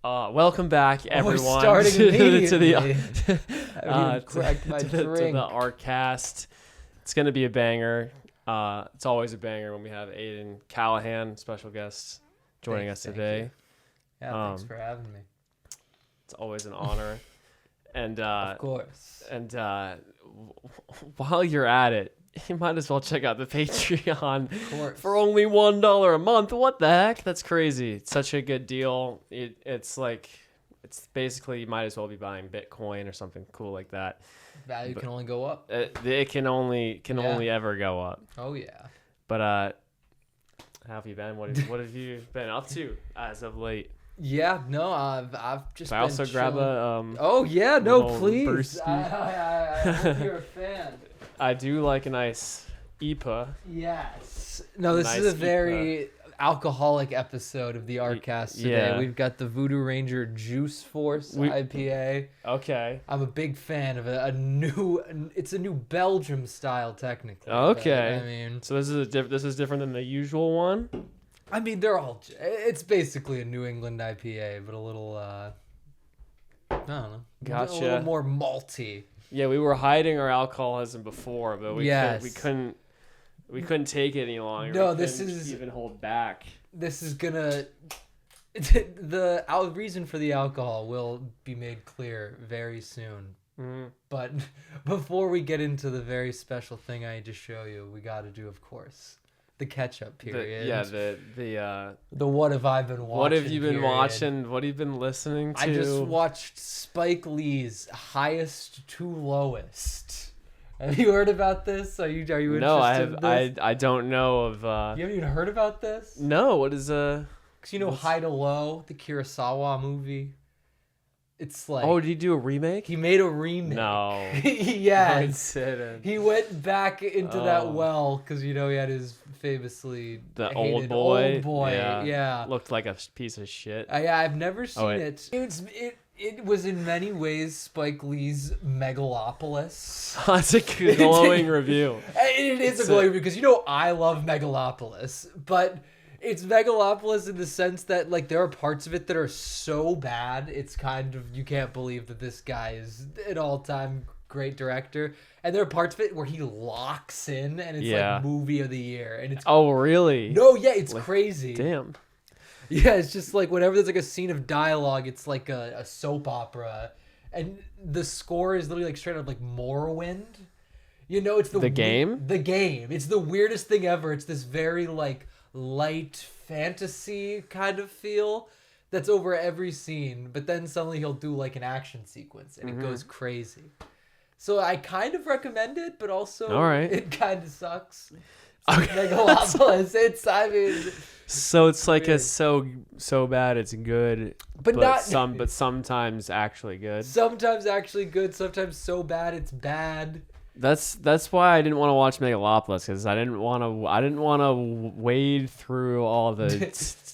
Welcome back, everyone, starting to immediately. the I haven't even cracked my to the drink. ARKAST. It's gonna be a banger. It's always a banger when we have Aidan Callahan, special guest, joining us today. You. Yeah, thanks for having me. It's always an honor. And Of course. And while you're at it, you might as well check out the Patreon Of course. for only $1 a month. What the heck? That's crazy. It's such a good deal. It's basically you might as well be buying Bitcoin or something cool like that. Value can only go up. It can only ever go up. Oh yeah. But how have you been? What have you been up to as of late? Yeah, no, I've just. I also grab a Oh yeah, no, little please. brewski. I hope you're a fan. I do like a nice IPA. Yes. No, this Nice is a very alcoholic episode of the ARKAST today. Yeah. We've got the Voodoo Ranger Juice Force IPA. Okay. I'm a big fan of it's a new Belgium style technically. Okay. But, I mean, So this is different than the usual one. I mean it's basically a New England IPA, but a little I don't know. Gotcha. A little more malty. Yeah, we were hiding our alcoholism before, but we Yes. couldn't take it any longer. No, We this couldn't is- even hold back. This is gonna the reason for the alcohol will be made clear very soon. Mhm. But before we get into the very special thing I need to show you, we got to do, of course, the catch-up period. The what have I been watching? What have you been period. watching? What have you been listening to? I just watched Spike Lee's Highest to Lowest. Have you heard about this? Are you interested No, I in have. this? I don't know of. You haven't even heard about this? No, what is Because you know what's- High to Low, the Kurosawa movie. It's like Oh, did he do a remake? he made a remake. No. Yes. I didn't. He went back into that Oh. well because he had his famously The hated old boy. Old boy, yeah. Looked like a piece of shit. I've never seen wait. it. It was in many ways Spike Lee's Megalopolis. That's a glowing review. It is a glowing because I love Megalopolis, but it's Megalopolis in the sense that like there are parts of it that are so bad it's kind of you can't believe that this guy is an all-time great director, and there are parts of it where he locks in and it's like movie of the year, and it's Oh, really? it's crazy. Damn. Yeah, it's just like whenever there's like a scene of dialogue, it's like a soap opera, and the score is literally like straight up like Morrowind. It's The game? The game. It's the weirdest thing ever. It's this very like light fantasy kind of feel that's over every scene, but then suddenly he'll do like an action sequence and it goes crazy. So I kind of recommend it, but also All right. it kind of sucks. Okay. Megalopolis. So it's like a weird. so bad it's good, But not- but sometimes actually good. Sometimes actually good, sometimes so bad it's bad. That's why I didn't want to watch Megalopolis, because I didn't want to wade through all the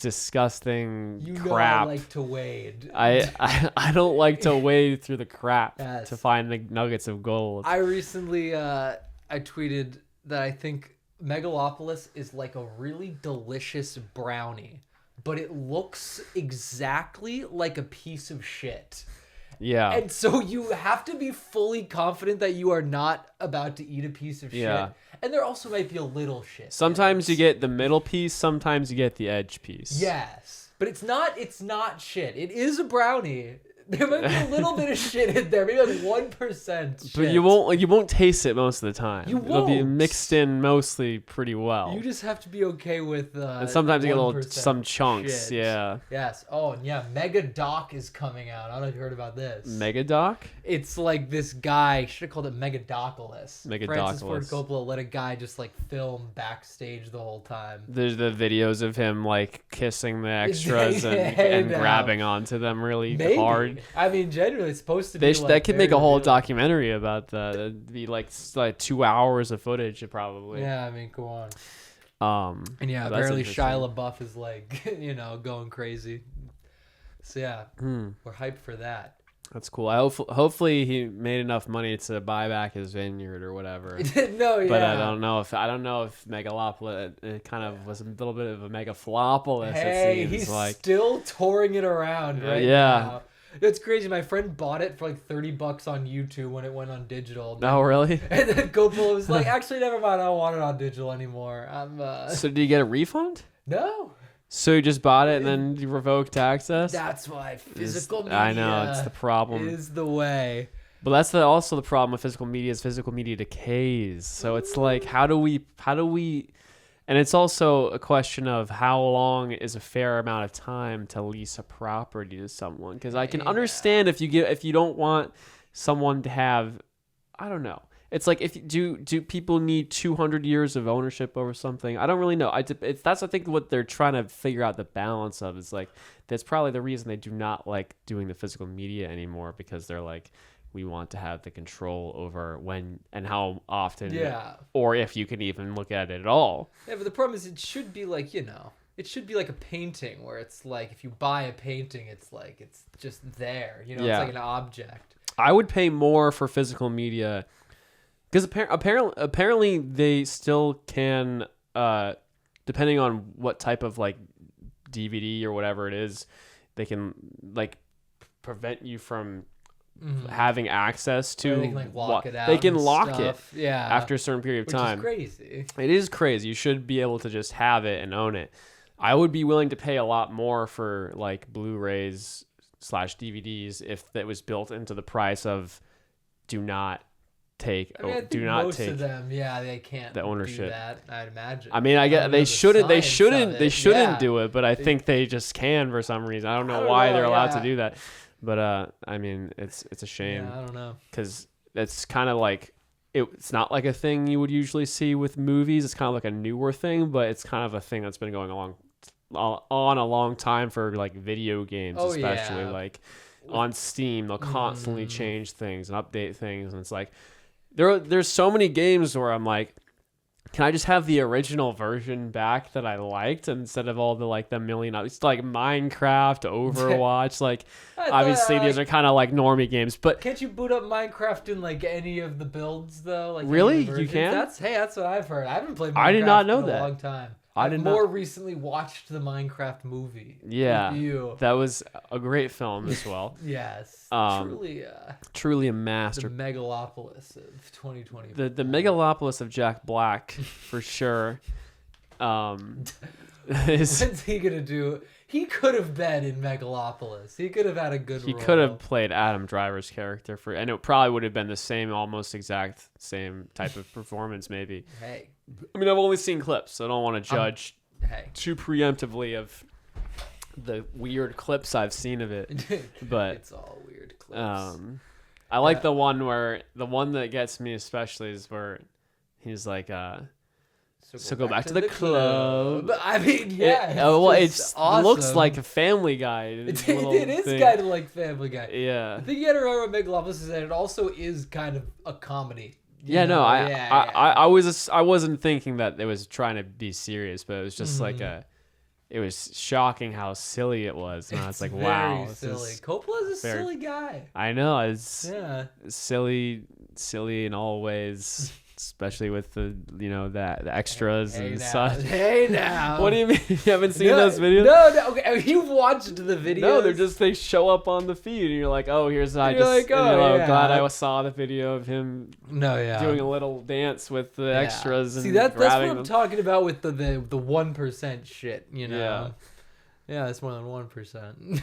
disgusting crap. I like to wade. I don't like to wade through the crap Yes. to find the nuggets of gold. I recently I tweeted that I think Megalopolis is like a really delicious brownie, but it looks exactly like a piece of shit. Yeah. And so you have to be fully confident that you are not about to eat a piece of Yeah. shit. And there also might be a little shit. Sometimes you get the middle piece, sometimes you get the edge piece. Yes. But it's not shit. It is a brownie. There might be a little bit of shit in there, maybe like 1% shit. But you won't taste it most of the time. You It'll be won't. mixed in mostly pretty well. You just have to be okay with and sometimes you get 1% some chunks, shit. yeah. Yes. Oh, and yeah, Mega Doc is coming out. I don't know if you heard about this. Megadoc? It's like this guy, should have called it Megadoculus. Francis Ford Megadoculus. Coppola let a guy just like film backstage the whole time. There's the videos of him like kissing the extras I and know. grabbing onto them really Maybe. hard. I mean, generally it's supposed to be like That could make a very whole real. documentary about that. It'd be like 2 hours of footage probably. Yeah, I mean, go on. And yeah, That's apparently interesting. Shia LaBeouf is like, going crazy. So yeah, we're hyped for that. That's cool. Hopefully he made enough money to buy back his vineyard or whatever. No, yeah. But I don't know if Megalopolis it kind of was a little bit of a megaflopolis. Hey, it seems he's like. still touring it around right now. It's crazy. My friend bought it for like $30 on YouTube when it went on digital. Oh, really? And then Coppola was like, "Actually, never mind. I don't want it on digital anymore." So did you get a refund? No. So you just bought it and then you revoked access? That's why physical media. I know, it's the problem. Is the way. But that's also the problem with physical media is physical media decays. So it's like, how do we, and it's also a question of how long is a fair amount of time to lease a property to someone. Because I can understand if you don't want someone to have, I don't know. It's like do people need 200 years of ownership over something? I don't really know. That's I think what they're trying to figure out the balance of. Is like that's probably the reason they do not like doing the physical media anymore, because they're like, we want to have the control over when and how often, or if you can even look at it at all. Yeah, but the problem is it should be like, it should be like a painting where it's like if you buy a painting, it's like it's just there. It's like an object. I would pay more for physical media. Because apparently they still can, depending on what type of like DVD or whatever it is, they can like prevent you from having access to. They can like lock it out. They can lock it after a certain period of time. Which is crazy. It is crazy. You should be able to just have it and own it. I would be willing to pay a lot more for like Blu-rays / DVDs if that was built into the price of do not take most of them they can't the ownership do that, I'd imagine. I mean, I get they shouldn't do it, but I think they just can for some reason. I don't know why they're allowed to do that, but I mean, it's a shame. I don't know, because it's kind of like it's not like a thing you would usually see with movies. It's kind of like a newer thing, but it's kind of a thing that's been going on a long time for like video games, especially like on Steam. They'll constantly change things and update things, and it's like there's so many games where I'm like, can I just have the original version back that I liked instead of all the million? It's like Minecraft, Overwatch. Like, obviously these are kind of like normie games, but can't you boot up Minecraft in like any of the builds though? Like, really, you can? That's what I've heard. I haven't played Minecraft I did not know in that. a long time. I've more recently watched the Minecraft movie. Yeah, with you. That was a great film as well. Yes, truly a master. The megalopolis of 2020. The megalopolis of Jack Black, for sure. When's he gonna do? He could have been in Megalopolis. He could have had a good role. He could have played Adam Driver's character and it probably would have been the same, almost exact same type of performance, maybe. Hey. I mean, I've only seen clips, so I don't want to judge too preemptively of the weird clips I've seen of it. But it's all weird clips. I like the one that gets me especially is where he's like, so go back to the club. I mean, it awesome. Looks like a Family Guy. It is kind of like Family Guy. Yeah. The thing you got to remember about Megalopolis is that it also is kind of a comedy. I wasn't thinking that it was trying to be serious, but it was just like it was shocking how silly it was. And I was like, wow, silly. Coppola's a silly guy. I know, it's silly in all ways. Especially with the the extras and such. Hey now. What do you mean? You haven't seen those videos? No. Okay, you've watched the videos. No, they show up on the feed, and you're like, oh, glad I saw the video of him. Doing a little dance with the extras and see that's what I'm them. talking about with the 1% shit. Yeah, that's more than 1%.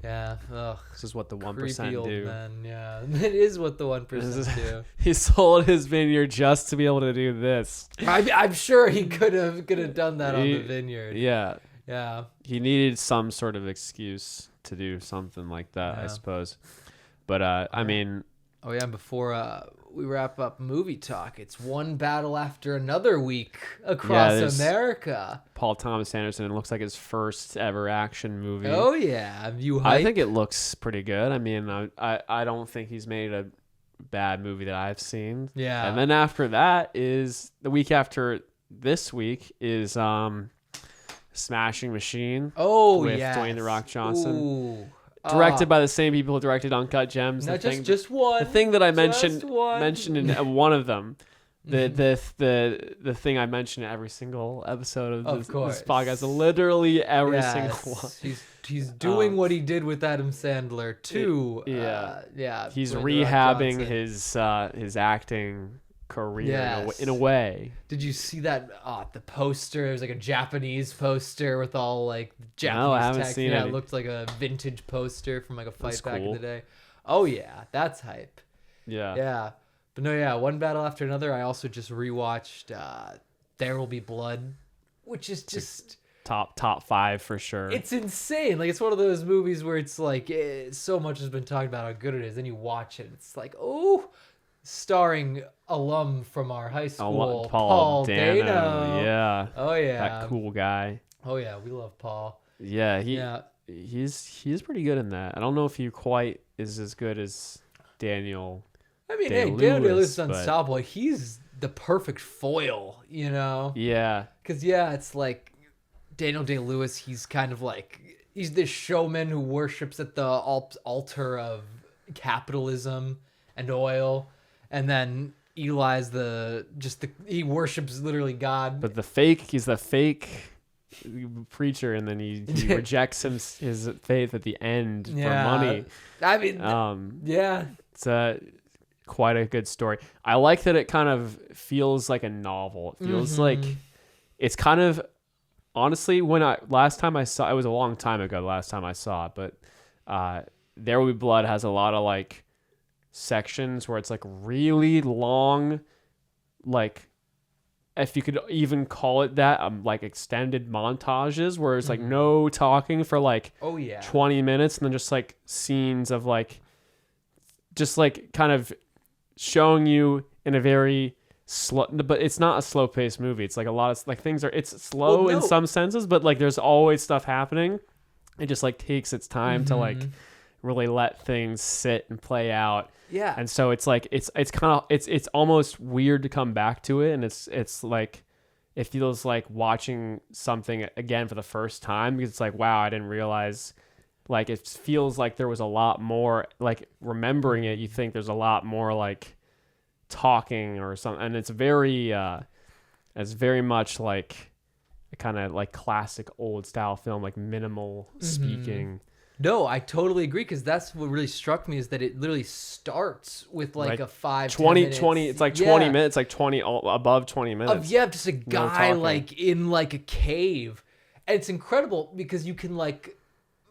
Yeah. Ugh. This is what the 1% do. Men. Yeah, it is what the 1% do. He sold his vineyard just to be able to do this. I'm sure he could have done that on the vineyard. Yeah. Yeah. He needed some sort of excuse to do something like that, I suppose. But I mean. Oh yeah. Before we wrap up movie talk, it's one battle after another week across America. Paul Thomas Anderson, it looks like his first ever action movie. Oh yeah, I think it looks pretty good. I mean, I don't think he's made a bad movie that I've seen. Yeah. And then after that is the week after this week is Smashing Machine. Oh with yes. Dwayne The Rock Johnson. Ooh. directed by the same people who directed Uncut Gems. Not just one. The thing that I Just one. mentioned in one of them. The thing I mention in every single episode of this podcast, literally every single one. He's doing what he did with Adam Sandler too. He's rehabbing his acting career in a way. Did you see that? The poster. It was like a Japanese poster with all like Japanese text. Yeah, it looked like a vintage poster from like a fight back in the day. Oh yeah, that's hype. Yeah. But no, yeah, one battle after another. I also just rewatched There Will Be Blood, which is just top 5 for sure. It's insane. Like, it's one of those movies where it's like so much has been talked about how good it is. Then you watch it, it's like, oh, starring alum from our high school, Paul Dano. Yeah. Oh yeah. That cool guy. Oh yeah, we love Paul. Yeah, he's pretty good in that. I don't know if he quite is as good as Daniel. I mean, Daniel Day-Lewis is unstoppable. He's the perfect foil, you know? Yeah. Because, it's like Daniel Day-Lewis, he's kind of like, he's this showman who worships at the altar of capitalism and oil. And then Eli's he worships literally God. But he's the fake preacher, and then he rejects his faith at the end for money. I mean, it's quite a good story. I like that it kind of feels like a novel. It feels like it's kind of, honestly, last time I saw it was a long time ago. The last time I saw it, but There Will Be Blood has a lot of like sections where it's like really long, like if you could even call it that, like extended montages where it's like no talking for like 20 minutes and then just like scenes of like just like kind of showing you in a very slow, but it's not a slow paced movie. It's like a lot of like it's slow in some senses, but like there's always stuff happening. It just like takes its time to like really let things sit and play out. Yeah. And so it's like it's kind of it's almost weird to come back to it, and it's like it feels like watching something again for the first time, because it's like, wow, I didn't realize. Like, it feels like there was a lot more, like, remembering it, you think there's a lot more, like, talking or something. And it's very much like a kind of, like, classic old-style film, like, minimal speaking. No, I totally agree, because that's what really struck me, is that it literally starts with, like a 20, it's like 20 minutes, like 20, above 20 minutes. Just a guy, like, in, like, a cave. And it's incredible, because you can, like...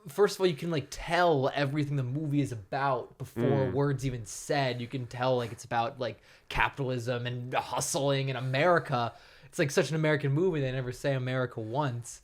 First of all, you can like tell everything the movie is about before words even said. You can tell like it's about like capitalism and hustling in America. It's like such an American movie. They never say America once.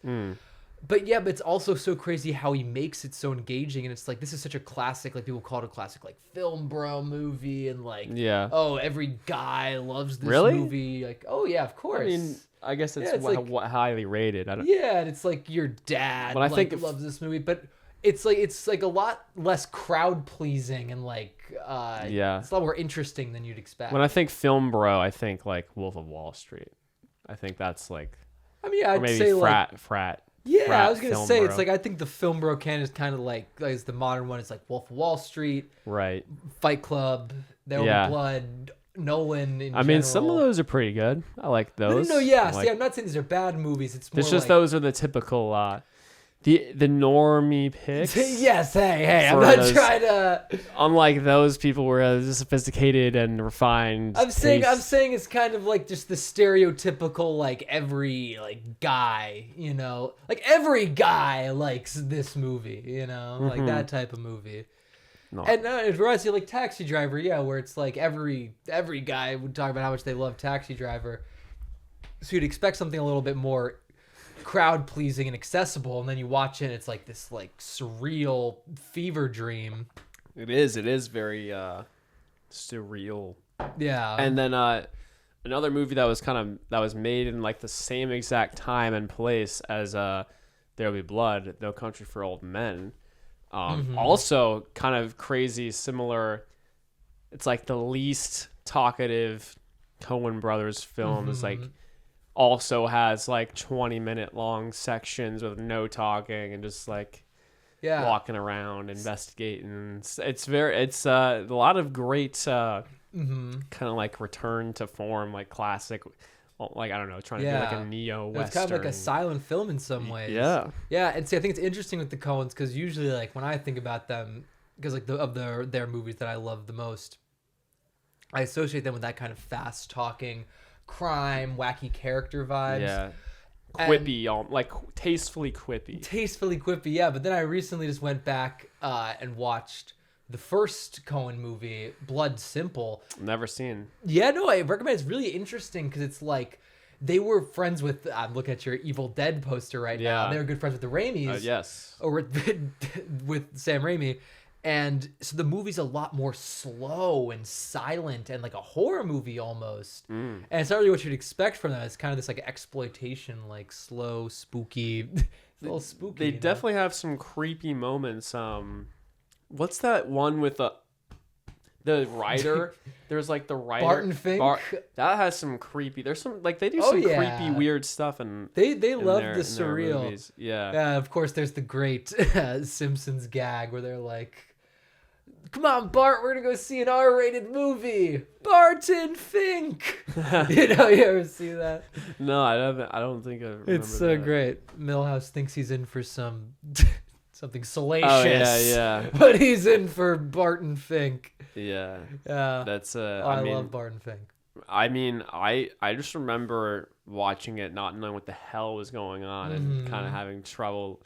But it's also so crazy how he makes it so engaging. And it's like, this is such a classic, like people call it a classic, like film bro movie. And like, every guy loves this movie. Like, oh yeah, of course. I mean, I guess it's highly rated. And it's like your dad loves this movie, but it's like a lot less crowd pleasing and like it's a lot more interesting than you'd expect. When I think film bro, I think like Wolf of Wall Street. I think that's like, I mean, I'd say frat. Yeah, I was gonna say it's like, I think the film bro canon is kind of like is the modern one. It's like Wolf of Wall Street, right? Fight Club, There Will Be Blood. Nolan in mean, some of those are pretty good. I like those. No, yeah. See, I'm not saying these are bad movies. It's more just those are the typical the normie picks. Yes, hey, I'm not trying to. Unlike those people who are sophisticated and refined. I'm saying it's kind of like just the stereotypical like every like guy, you know, like every guy likes this movie, you know, like that type of movie. No. And it reminds you like Taxi Driver, where it's like every guy would talk about how much they love Taxi Driver. So you'd expect something a little bit more crowd pleasing and accessible, and then you watch it and it's like this like surreal fever dream. It is very surreal. Yeah. And then another movie that was made in like the same exact time and place as There Will Be Blood, No Country for Old Men. Also kind of crazy, similar. It's like the least talkative Coen Brothers film is like also has like 20-minute long sections with no talking and just like Yeah. walking around investigating. It's a lot of great kind of like return to form, like classic, like I don't know, trying to be like a neo-western. It's kind of like a silent film in some ways. Yeah. Yeah, and see, I think it's interesting with the Coens because usually, like when I think about them, because like their movies that I love the most, I associate them with that kind of fast talking, crime, wacky character vibes. Yeah. Quippy, like tastefully quippy. Tastefully quippy, yeah. But then I recently just went back and watched the first Coen movie, Blood Simple. Never seen. Yeah, no, I recommend. It's really interesting because it's like they were friends with. I'm looking at your Evil Dead poster right now. They were good friends with the Raimis. Yes. Or with Sam Raimi. And so the movie's a lot more slow and silent and like a horror movie almost. And it's not really what you'd expect from them. It's kind of this like exploitation, like slow, spooky, a little spooky. They definitely have some creepy moments. What's that one with the writer? There's like the writer Barton Fink. That has some creepy. There's some like they do Oh, some yeah. creepy, weird stuff, and They love their the surreal. movies. Yeah. Yeah, of course. There's the great Simpsons gag where they're like, "Come on, Bart, we're gonna go see an R-rated movie. Barton Fink." You ever see that? No, I haven't. I don't think I remember. It's so that. great. Millhouse thinks he's in for something salacious. Oh yeah. But he's in for Barton Fink. Yeah. Yeah. That's I love Barton Fink. I mean, I just remember watching it, not knowing what the hell was going on, and kind of having trouble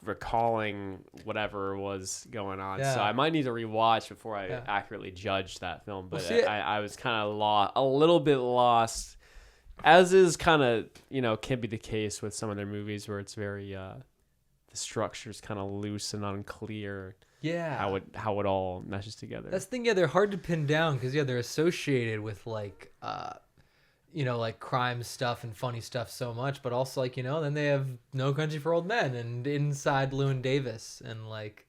recalling whatever was going on. Yeah. So I might need to rewatch before I accurately judge that film. But Well, see, I was kind of a little bit lost, as is kind of can be the case with some of their movies where it's very the structure's kind of loose and unclear. Yeah. How it all meshes together. That's the thing. Yeah, they're hard to pin down because they're associated with like like crime stuff and funny stuff so much, but also like then they have No Country for Old Men and Inside Llewyn Davis, and like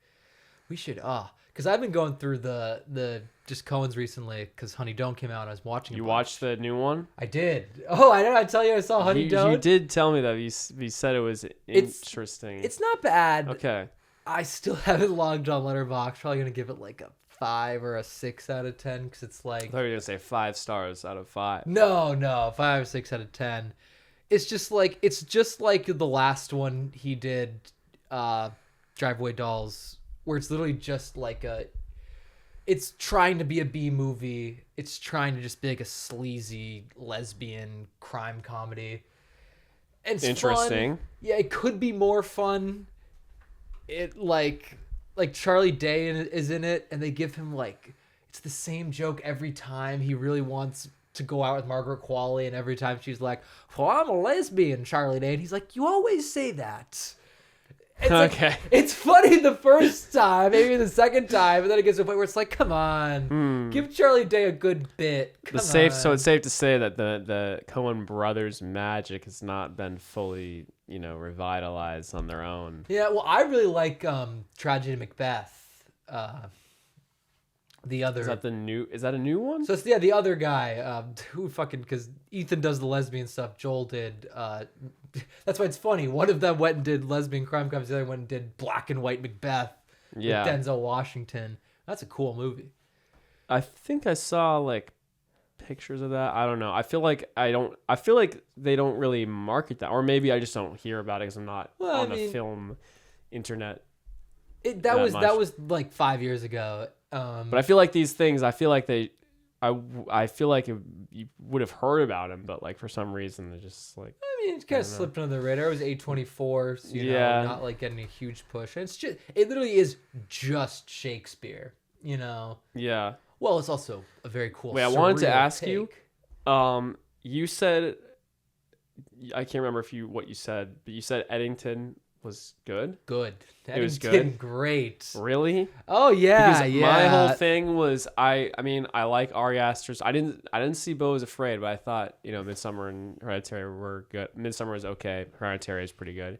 we should because I've been going through the just Coens recently because Honey Don't came out. I was watching. You watched the new one? I did. Oh, I didn't I tell you I saw Honey Don't? You did tell me that. You said it was interesting. It's not bad. Okay. I still haven't logged on Letterboxd. Probably gonna give it like a 5 or a 6 out of 10 because it's like. I thought you were gonna say 5 stars out of 5. No, 5 or 6 out of 10. It's just like the last one he did, Driveway Dolls, where it's literally just like it's trying to be a B movie. It's trying to just be like a sleazy lesbian crime comedy. It's interesting. Fun. Yeah, it could be more fun. It like Charlie Day is in it, and they give him like it's the same joke every time. He really wants to go out with Margaret Qualley, and every time she's like, "Well, I'm a lesbian, Charlie Day," and he's like, "You always say that." It's okay. Like, it's funny the first time, maybe the second time, and then it gets to a point where it's like, come on, give Charlie Day a good bit. So it's safe to say that the Coen brothers' magic has not been fully, revitalized on their own. Yeah, well, I really like Tragedy Macbeth. The other Is that a new one? So it's the other guy who because Ethan does the lesbian stuff. Joel did. That's why it's funny. One of them went and did lesbian crime comedies. The other one did Black and White Macbeth with Denzel Washington. That's a cool movie. I think I saw like pictures of that. I don't know. I feel like they don't really market that, or maybe I just don't hear about it because I'm not on the film internet. That was like 5 years ago. But I feel like these things. I feel like you would have heard about him, but like for some reason they're just like. I mean, it kind of slipped under the radar. It was A24, so not like getting a huge push. And it literally is just Shakespeare, Yeah. Well, it's also a very cool. Wait, I wanted to ask take. you. You said, I can't remember what you said, but you said Eddington was good. Good. It was good. Great. Really? Oh yeah, because my whole thing was I like Ari Aster's. I didn't see Beau is Afraid, but I thought Midsommar and Hereditary were good. Midsommar is okay. Hereditary is pretty good.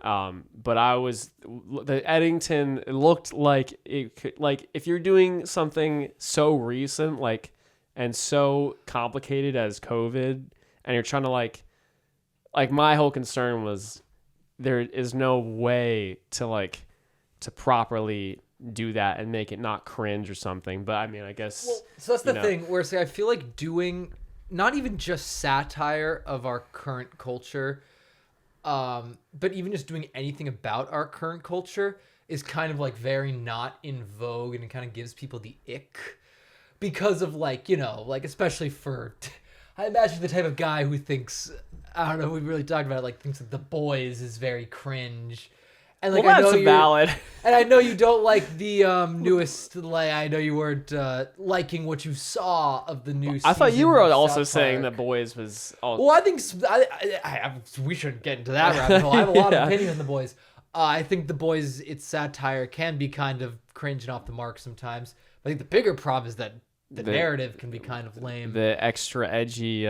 But the Eddington. It looked like it could, like if you're doing something so recent and so complicated as COVID, and you're trying to like my whole concern was there is no way to to properly do that and make it not cringe or something. But I mean, I guess. Well, so that's the thing where I feel like doing not even just satire of our current culture, but even just doing anything about our current culture is kind of like very not in vogue, and it kind of gives people the ick because of like, like especially for, I imagine the type of guy who thinks, I don't know, we really talked about it, like thinks that The Boys is very cringe. And like, well, that's valid. And I know you don't like the newest. Like, I know you weren't liking what you saw of the new. I thought you were also South saying Park. that Boys was. Also... Well, I think we shouldn't get into that rabbit hole. I have a lot of opinions on The Boys. I think The Boys, its satire can be kind of cringe and off the mark sometimes. I think the bigger problem is that the narrative can be kind of lame. The extra edgy,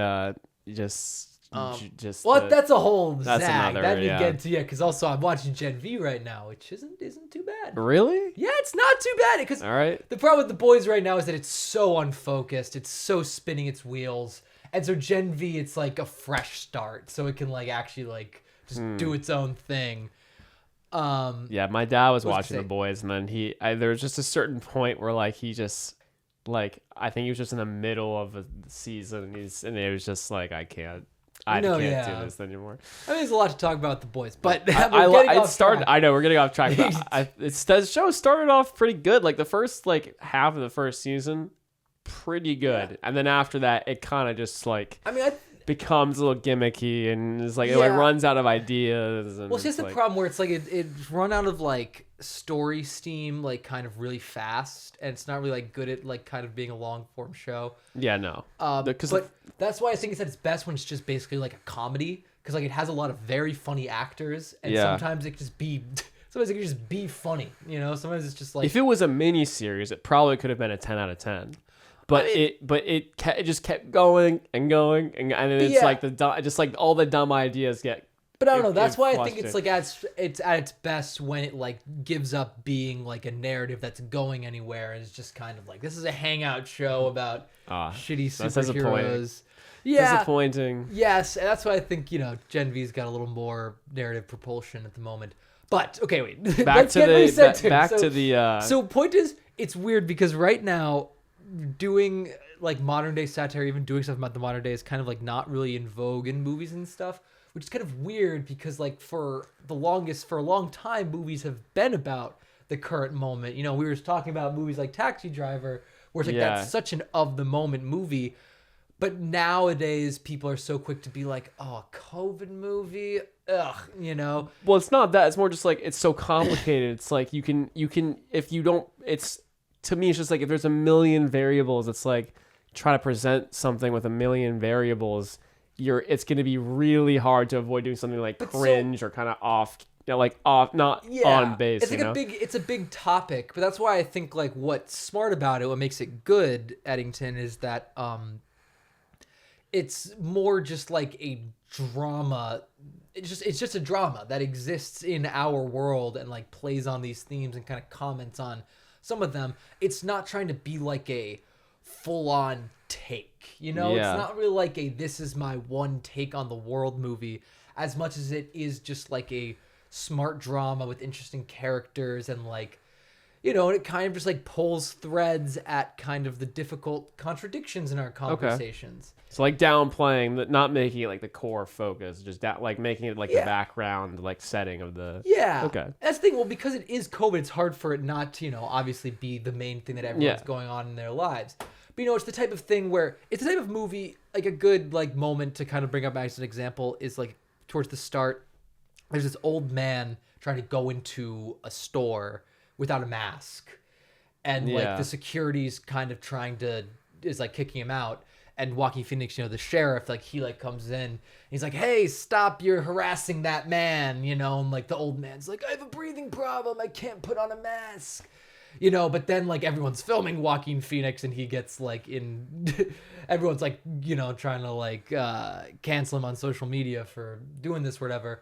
just. Well, that's a whole that's zag. another, That we yeah. get to, because also I'm watching Gen V right now, which isn't too bad. Really? Yeah, it's not too bad. Because All right. the problem with The Boys right now is that it's so unfocused. It's so spinning its wheels. And so Gen V, it's like a fresh start. So it can like actually like just do its own thing. Yeah, my dad was watching say? The Boys, and then there was just a certain point where like he just like I think he was just in the middle of a season, and it was just like I can't do this anymore. I mean, there's a lot to talk about with The Boys, but I know we're getting off track. But the show started off pretty good. Like the first half of the first season, pretty good, and then after that, it kind of just like becomes a little gimmicky and it's like it like runs out of ideas. And well, it's just the problem where it's like it's run out of like story steam like kind of really fast, and it's not really like good at like kind of being a long form show. Yeah, no. But that's why I think it's at its best when it's just basically like a comedy, because like it has a lot of very funny actors, and sometimes it can just be funny. Sometimes it's just like if it was a mini series, it probably could have been a 10 out of 10. But it just kept going and going, and then it's like just like all the dumb ideas get. But I don't know. That's why I think it's like it's at its best when it like gives up being like a narrative that's going anywhere, and it's just kind of like this is a hangout show about shitty superheroes. Yeah, disappointing. Yes, and that's why I think Gen V's got a little more narrative propulsion at the moment. But okay, wait. Back to the. So point is, it's weird because right now, doing like modern day satire, even doing stuff about the modern day, is kind of like not really in vogue in movies and stuff, which is kind of weird because like for a long time, movies have been about the current moment. We were talking about movies like Taxi Driver, where it's like that's such an of the moment movie. But nowadays, people are so quick to be like, "Oh, a COVID movie, ugh," Well, it's not that. It's more just like it's so complicated. It's like you can if you don't. It's to me, it's just like if there's a million variables, it's like try to present something with a million variables. It's going to be really hard to avoid doing something like cringe or kind of off. On base. It's like it's a big topic, but that's why I think like what's smart about it, what makes it good, Eddington, is that it's more just like a drama. It's just a drama that exists in our world and like plays on these themes and kind of comments on some of them. It's not trying to be like a full-on take, It's not really like a this is my one take on the world movie, as much as it is just like a smart drama with interesting characters and like and it kind of just like pulls threads at kind of the difficult contradictions in our conversations. Okay. So like downplaying, not making it like the core focus, just like making it like the background, like setting of the. Yeah. Okay. That's the thing. Well, because it is COVID, it's hard for it not to, obviously be the main thing that everyone's going on in their lives. But it's the type of thing where it's the type of movie, like a good like moment to kind of bring up as an example is like towards the start. There's this old man trying to go into a store without a mask, and like the security's kind of is like kicking him out, and Joaquin Phoenix, the sheriff, like he like comes in and he's like, hey, stop, you're harassing that man, and like the old man's like, I have a breathing problem, I can't put on a mask, but then like everyone's filming Joaquin Phoenix and he gets like everyone's like trying to like cancel him on social media for doing this or whatever.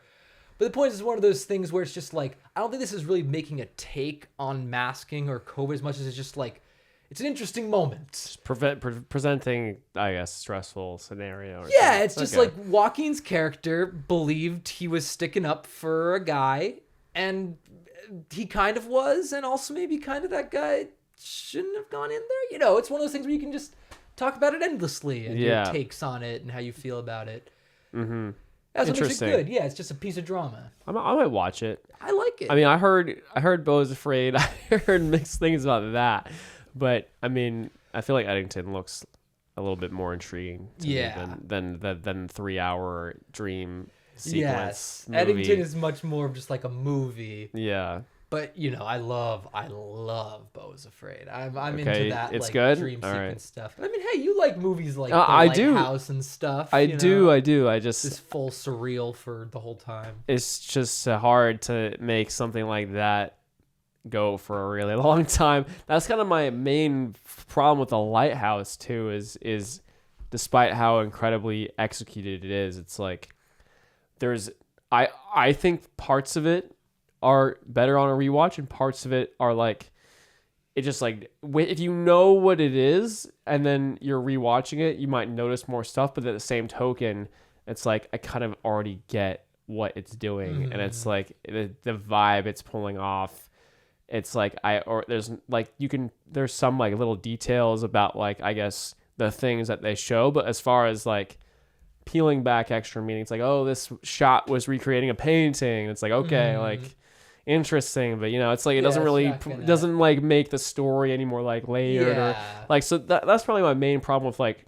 But the point is, it's one of those things where it's just like, I don't think this is really making a take on masking or COVID as much as it's just like, it's an interesting moment. Just presenting, I guess, stressful scenario. It's just like Joaquin's character believed he was sticking up for a guy, and he kind of was, and also maybe kind of that guy shouldn't have gone in there. You know, it's one of those things where you can just talk about it endlessly and your takes on it and how you feel about it. Mm-hmm. That's what makes it good. Yeah, it's just a piece of drama. I might watch it. I like it. I mean, I heard Beau is Afraid. I heard mixed things about that, but I mean, I feel like Eddington looks a little bit more intriguing to me than 3 hour dream sequence. Yes, Eddington is much more of just like a movie. Yeah. But you know, I love Beau is Afraid. I'm into that it's like good? dream All sequence right. stuff. I mean, hey, you like movies like The I do. Lighthouse and stuff. I do. I just this full surreal for the whole time. It's just hard to make something like that go for a really long time. That's kind of my main problem with The Lighthouse too. Is despite how incredibly executed it is, it's like I think parts of it are better on a rewatch, and parts of it are like, it just like, if you know what it is and then you're rewatching it, you might notice more stuff. But at the same token, it's like I kind of already get what it's doing, and it's like the vibe it's pulling off. It's like there's some like little details about like, I guess, the things that they show, but as far as like peeling back extra meaning, it's like, oh, this shot was recreating a painting. It's like, okay, like, interesting, but you know, it's like it doesn't really doesn't like make the story any more like layered or like, so that's probably my main problem with like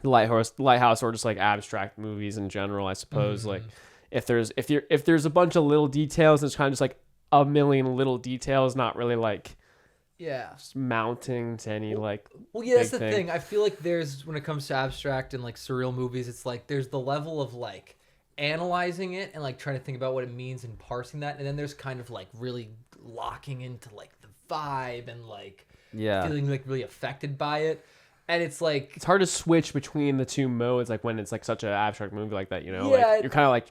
the Lighthouse or just like abstract movies in general, I suppose. Like if there's a bunch of little details, it's kind of just like a million little details, not really like just mounting to any like that's the thing. I feel like there's, when it comes to abstract and like surreal movies, it's like there's the level of like analyzing it and like trying to think about what it means and parsing that, and then there's kind of like really locking into like the vibe and like feeling like really affected by it. And it's like, it's hard to switch between the two modes, like when it's like such an abstract movie like that, you know, like you're kind of like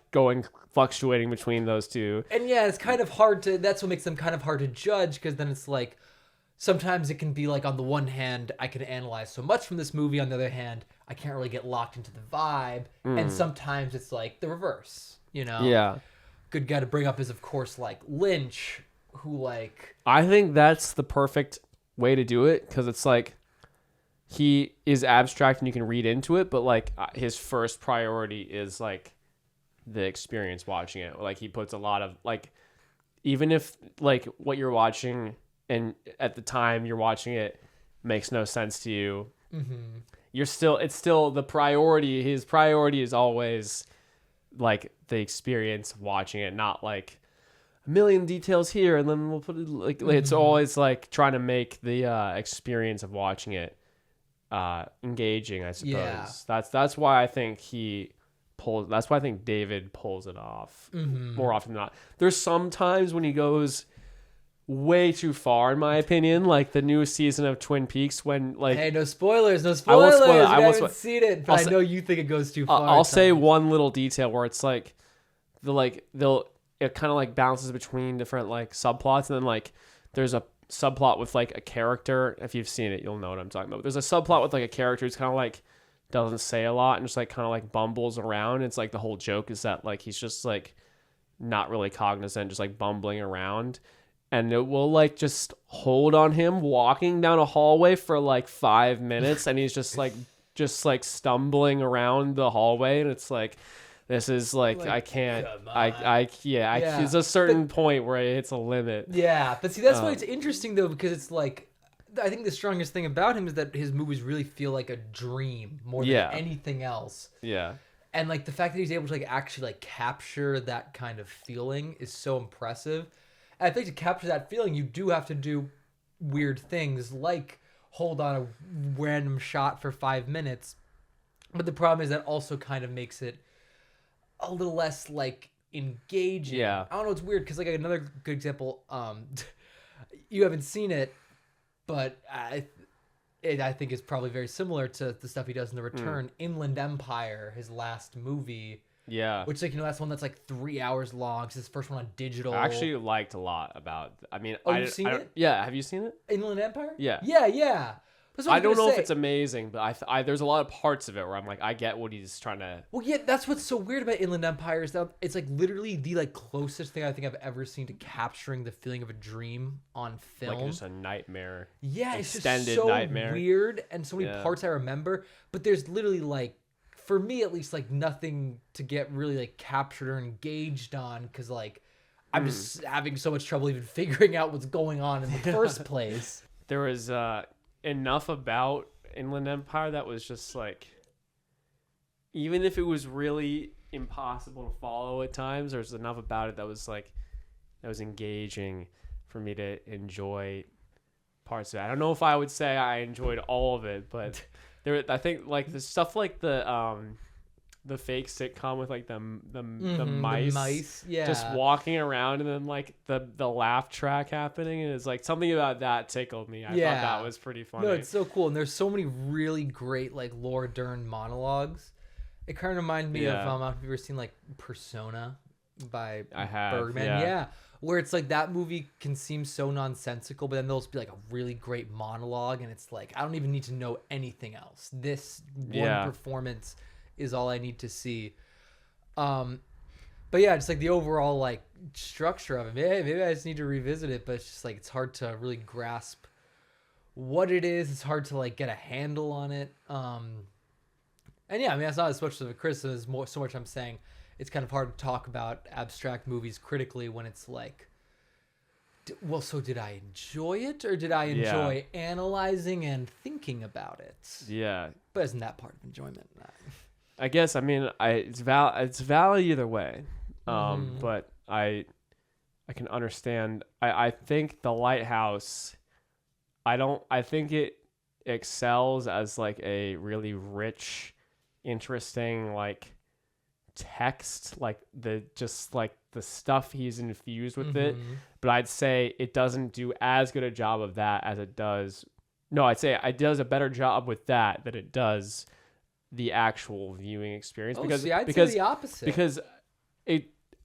fluctuating between those two. And it's kind of hard to, that's what makes them kind of hard to judge, because then it's like sometimes it can be like, on the one hand, I can analyze so much from this movie, on the other hand, I can't really get locked into the vibe. And sometimes it's like the reverse, you know? Yeah. Good guy to bring up is, of course, like Lynch, who like... I think that's the perfect way to do it, because it's like, he is abstract and you can read into it, but like his first priority is like the experience watching it. Like he puts a lot of like, even if like what you're watching and at the time you're watching it makes no sense to you, it's still the priority. His priority is always like the experience of watching it, not like a million details here and then we'll put it like, it's always like trying to make the experience of watching it engaging, I suppose. That's why I think that's why I think David pulls it off more often than not. There's some times when he goes way too far, in my opinion, like the newest season of Twin Peaks, when like, hey, no spoilers, I won't spoil it. I haven't seen it, but I know you think it goes too far. I'll say one little detail where it's like it kind of like bounces between different like subplots, and then like there's a subplot with like a character. If you've seen it, you'll know what I'm talking about. But there's a subplot with like a character who's kind of like doesn't say a lot and just like kind of like bumbles around. It's like the whole joke is that like he's just like not really cognizant, just like bumbling around, and it will like just hold on him walking down a hallway for like 5 minutes, and he's just like stumbling around the hallway, and it's like, this is like I can't. There's a certain point where it hits a limit. Yeah, but see, that's why it's interesting though, because it's like, I think the strongest thing about him is that his movies really feel like a dream more than anything else. Yeah. And like the fact that he's able to like actually like capture that kind of feeling is so impressive. And I think to capture that feeling, you do have to do weird things like hold on a random shot for 5 minutes. But the problem is that also kind of makes it a little less like engaging. Yeah. I don't know, it's weird because like another good example, you haven't seen it, but I think is probably very similar to the stuff he does in The Return. Inland Empire, his last movie. Yeah. Which, like, you know, that's one that's like 3 hours long. It's his first one on digital. I actually liked a lot about, I mean, you've seen it? Yeah. Have you seen it? Inland Empire? Yeah. Yeah. That's what I don't know if say. it's amazing, but I there's a lot of parts of it where I'm like, I get what he's trying to. Well, yeah, that's what's so weird about Inland Empire is that it's like literally the like closest thing I think I've ever seen to capturing the feeling of a dream on film. Like just a nightmare. Yeah, it's extended just so nightmare. weird and so many Yeah. parts I remember. But there's literally like, for me at least, like nothing to get really like captured or engaged on because like I'm just having so much trouble even figuring out what's going on in the first place. There was enough about Inland Empire that was just like, even if it was really impossible to follow at times, there's enough about it that was like, that was engaging for me to enjoy parts of it. I don't know if I would say I enjoyed all of it, but I think like the stuff like the fake sitcom with like the mice, yeah, just walking around and then like the laugh track happening, and it's like something about that tickled me. I thought that was pretty funny. No, it's so cool, and there's so many really great like Laura Dern monologues. It kind of reminded me of have you ever seen like Persona by Bergman? Yeah, where it's like that movie can seem so nonsensical, but then there'll be like a really great monologue, and it's like I don't even need to know anything else. This one performance is all I need to see. But yeah, just like the overall like structure of it. Maybe I just need to revisit it, but it's just like it's hard to really grasp what it is. It's hard to like get a handle on it. And yeah, I mean that's not as much of a criticism as more so much I'm saying it's kind of hard to talk about abstract movies critically when it's like, well, so did I enjoy it or did I enjoy analyzing and thinking about it? Yeah. But isn't that part of enjoyment? I guess, I mean, it's valid either way. But I can understand. I think The Lighthouse, I think it excels as like a really rich, interesting like text, like the stuff he's infused with it. But I'd say it doesn't do as good a job of that as it does. No, I'd say it does a better job with that than it does the actual viewing experience. Because I'd say the opposite. Because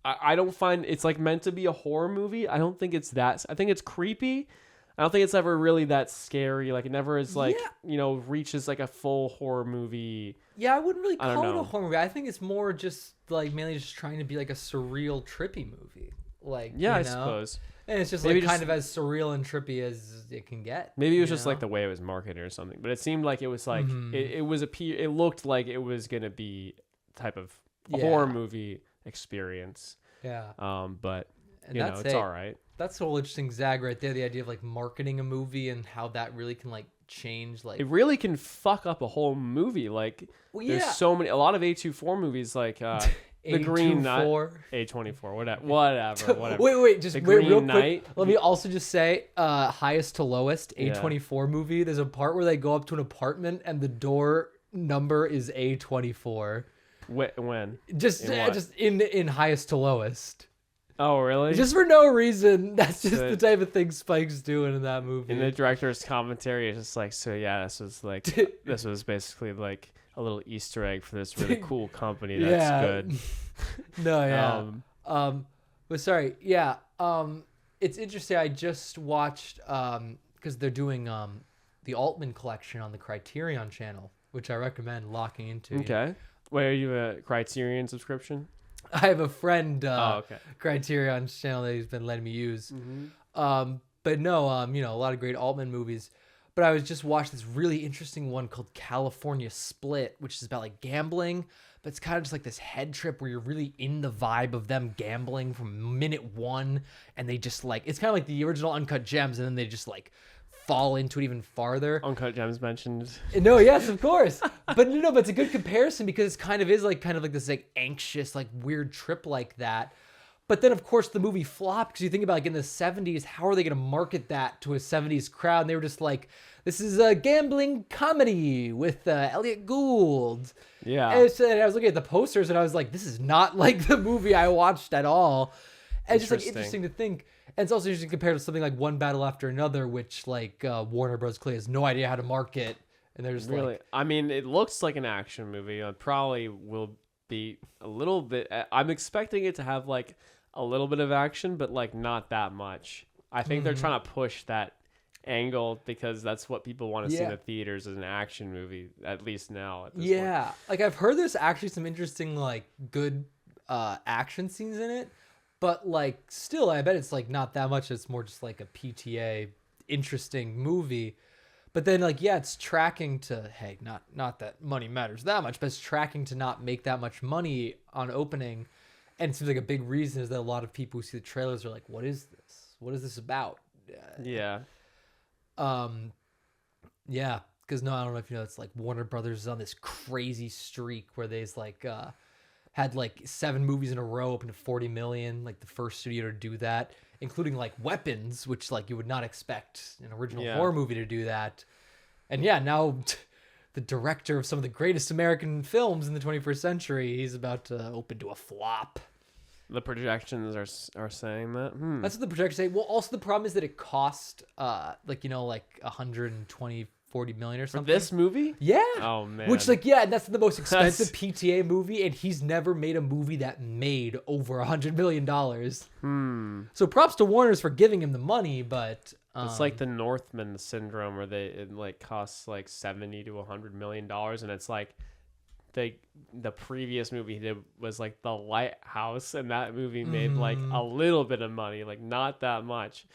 I don't find it's like meant to be a horror movie. I don't think it's that. I think it's creepy. I don't think it's ever really that scary. Like it never is like, reaches like a full horror movie. Yeah, I wouldn't really call it a horror movie. I think it's more just like mainly just trying to be like a surreal, trippy movie. Like, I suppose. And it's just maybe like kind of as surreal and trippy as it can get. Maybe it was just like the way it was marketed or something. But it seemed like it was like it looked like it was gonna be type of a horror movie experience. Yeah. But it's all right. That's the whole interesting zag right there. The idea of like marketing a movie and how that really can like change. Like it really can fuck up a whole movie. Like there's so many. A lot of A24 movies like. The Green Knight, A24, whatever. Wait, just the wait real Knight. quick. Let me also just say, highest to lowest, A24 movie. There's a part where they go up to an apartment and the door number is A24. When? Just in highest to lowest. Oh, really? Just for no reason. That's just the type of thing Spike's doing in that movie. In the director's commentary, it's just like, so yeah, this was basically like a little Easter egg for this really cool company that's good. But sorry, it's interesting. I just watched because they're doing the Altman collection on the Criterion channel, which I recommend locking into. Okay. Wait, are you a Criterion subscription? I have a friend Criterion channel that he's been letting me use. But no, a lot of great Altman movies. But I was just watching this really interesting one called California Split, which is about like gambling, but it's kind of just like this head trip where you're really in the vibe of them gambling from minute one, and they just like, it's kind of like the original Uncut Gems, and then they just like fall into it even farther. Uncut Gems mentioned. No, yes, of course. But but it's a good comparison because it kind of like this like anxious, like weird trip like that. But then, of course, the movie flopped because you think about like in the 70s, how are they going to market that to a 70s crowd? And they were just like, this is a gambling comedy with Elliot Gould. Yeah. And I was looking at the posters and I was like, this is not like the movie I watched at all. And it's just like interesting to think. And it's also interesting compared to something like One Battle After Another, which like Warner Bros. Clearly has no idea how to market. And they're just really, like... I mean, it looks like an action movie. It probably will be a little bit... I'm expecting it to have like a little bit of action, but like not that much. I think they're trying to push that angle because that's what people want to see in Yeah. the theaters as an action movie, at least now. At this point. Yeah, like I've heard there's actually some interesting, like, good action scenes in it, but like still, I bet it's like not that much. It's more just like a PTA interesting movie. But then, like, yeah, it's tracking to, hey, not that money matters that much, but it's tracking to not make that much money on opening. And it seems like a big reason is that a lot of people who see the trailers are like, what is this? What is this about? Yeah. Yeah, because no, I don't know if you know, it's like Warner Brothers is on this crazy streak where they've like had like 7 movies in a row up to 40 million, like the first studio to do that, including like Weapons, which like you would not expect an original horror movie to do that. And yeah, now the director of some of the greatest American films in the 21st century, he's about to open to a flop. The projections are saying that. That's what the projections say. Well, also the problem is that it cost like, you know, like 120, 40 million or something. For this movie? Yeah. Oh man. Which, like, yeah, that's the most expensive PTA movie, and he's never made a movie that made over $100 million. So props to Warner's for giving him the money, but it's like the Northman syndrome, where it like costs like $70 to $100 million, and it's like the previous movie he did was like The Lighthouse, and that movie made like a little bit of money, like not that much,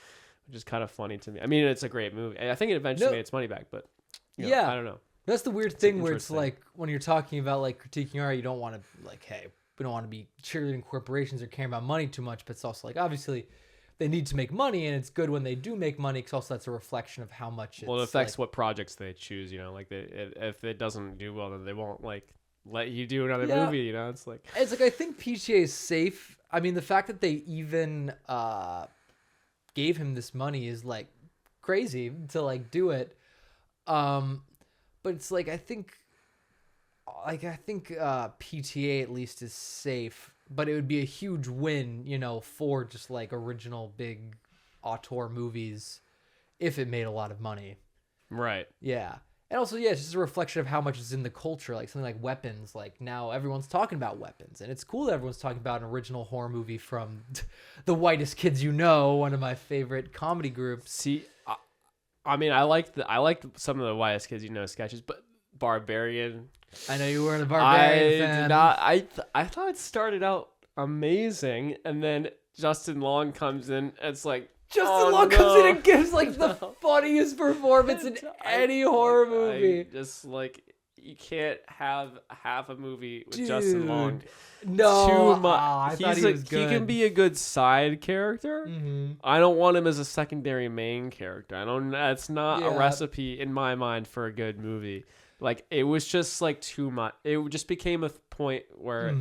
which is kind of funny to me. I mean, it's a great movie. I think it eventually made its money back, but you know, I don't know. That's the weird thing where it's like when you're talking about like critiquing art, you don't want to like, hey, we don't want to be cheerleading corporations or caring about money too much, but it's also like obviously they need to make money, and it's good when they do make money because also that's a reflection of how much. Well, it affects what projects they choose. You know, like if it doesn't do well, then they won't like let you do another movie. You know, it's like I think PTA is safe. I mean, the fact that they even gave him this money is like crazy to like do it. But it's like I think PTA at least is safe, but it would be a huge win, you know, for just like original big auteur movies if it made a lot of money. Right. Yeah. And also, yeah, it's just a reflection of how much is in the culture. Like something like Weapons, like now everyone's talking about Weapons. And it's cool that everyone's talking about an original horror movie from The Whitest Kids You Know, one of my favorite comedy groups. See, I mean, I liked some of the Whitest Kids You Know sketches, but Barbarian. I know you weren't a Barbarian fan. I thought it started out amazing, and then Justin Long comes in, and it's like, Justin Long comes in and gives like the funniest performance in any horror movie. Just like, you can't have half a movie with Justin Long. No, too much. I thought he was good. He can be a good side character. I don't want him as a secondary main character. That's not a recipe in my mind for a good movie. Like, it was just like too much. It just became a point where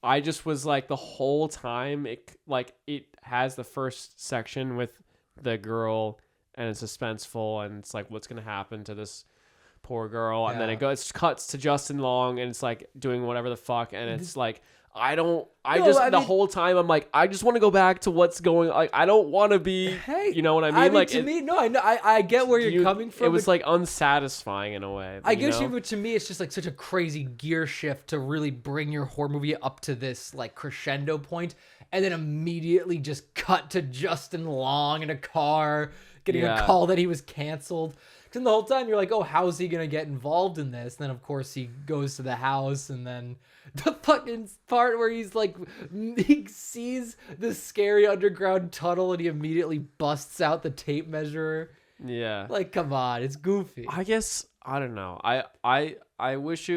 I just was like the whole time. It has the first section with the girl, and it's suspenseful, and it's like, what's gonna happen to this poor girl, and then it cuts to Justin Long, and it's like doing whatever the fuck, and it's like the whole time I'm like, I just want to go back to what's going. Like, I don't want to be. Hey, you know what I mean? Like, to me, no, I know, I get where you're coming from. It was like unsatisfying in a way. I guess but to me, it's just like such a crazy gear shift to really bring your horror movie up to this like crescendo point, and then immediately just cut to Justin Long in a car getting a call that he was canceled. Because the whole time you're like, oh, how's he gonna get involved in this? And then of course he goes to the house, and then the fucking part where he's like, he sees the scary underground tunnel and he immediately busts out the tape measure. Yeah. Like, come on, it's goofy. I guess, I don't know. I wish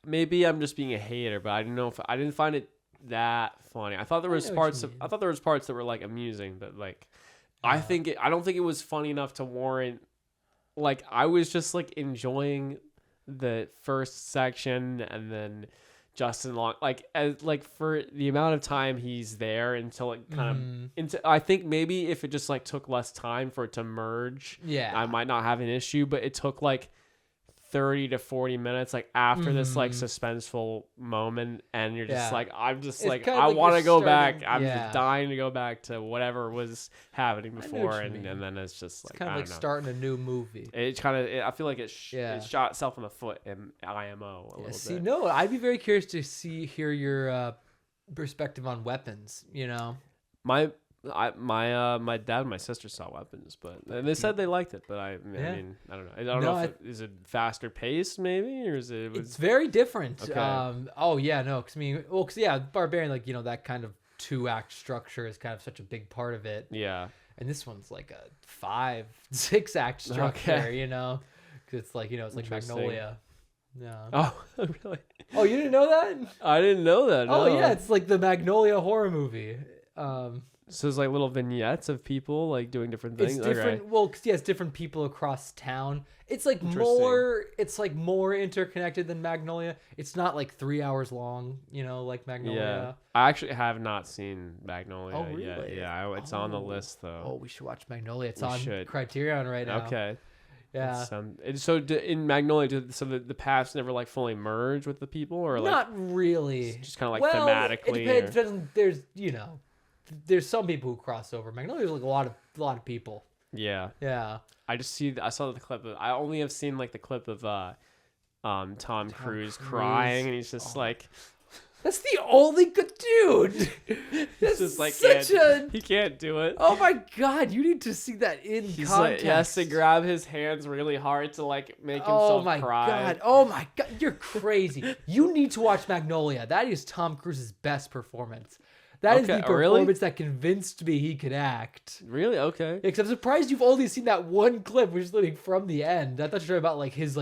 maybe I'm just being a hater, but I don't know if I didn't find it that funny. I thought there was parts that were like amusing, but like, I don't think it was funny enough to warrant. Like, I was just like enjoying the first section, and then Justin Long, like for the amount of time he's there until it kind of I think maybe if it just like took less time for it to merge, I might not have an issue, but it took like 30 to 40 minutes like after this like suspenseful moment, and you're just like, I'm just it's like, I want to go back. I'm just dying to go back to whatever was happening before, and then it's just like, it's kind of like starting a new movie. It kind of I feel like it shot itself in the foot in IMO a little bit. No, I'd be very curious to hear your perspective on Weapons. You know, my My dad and my sister saw Weapons, but and they said they liked it. But I mean, I don't know. I don't know if is it faster paced maybe, or is it? It's very different. Okay. Oh yeah, no, because yeah, Barbarian, like that kind of 2-act structure is kind of such a big part of it. Yeah. And this one's like a 5-6-act structure. Okay. Because it's like it's like Magnolia. Yeah. Oh, really? Oh, you didn't know that? I didn't know that. Oh No. yeah, it's like the Magnolia horror movie. So it's like little vignettes of people like doing different things. It's different. Okay. Well, 'cause, yeah, it's different people across town. It's like Interesting. more interconnected than Magnolia. It's not like 3 hours long, like Magnolia. Yeah. I actually have not seen Magnolia Oh, really? yet. Yeah, it's on the list though. Oh, we should watch Magnolia. It's We on should. Criterion right now. Okay. Yeah. So in Magnolia, so the paths never like fully merge with the people, or like Not really. just kind of like Well, thematically. it depends on- there's some people who cross over. Magnolia's like a lot of people. Yeah. Yeah. I saw the clip of. I only have seen like the clip of Tom Cruise crying, and he's just like. That's the only good dude. That's Just like he can't do it. Oh my god, you need to see that in He's context. like, he has to grab his hands really hard to like make himself cry. Oh my god, you're crazy. You need to watch Magnolia. That is Tom Cruise's best performance. That is the performance that convinced me he could act. Really? Okay. Because I'm surprised you've only seen that one clip, which is literally from the end. I thought you were about like his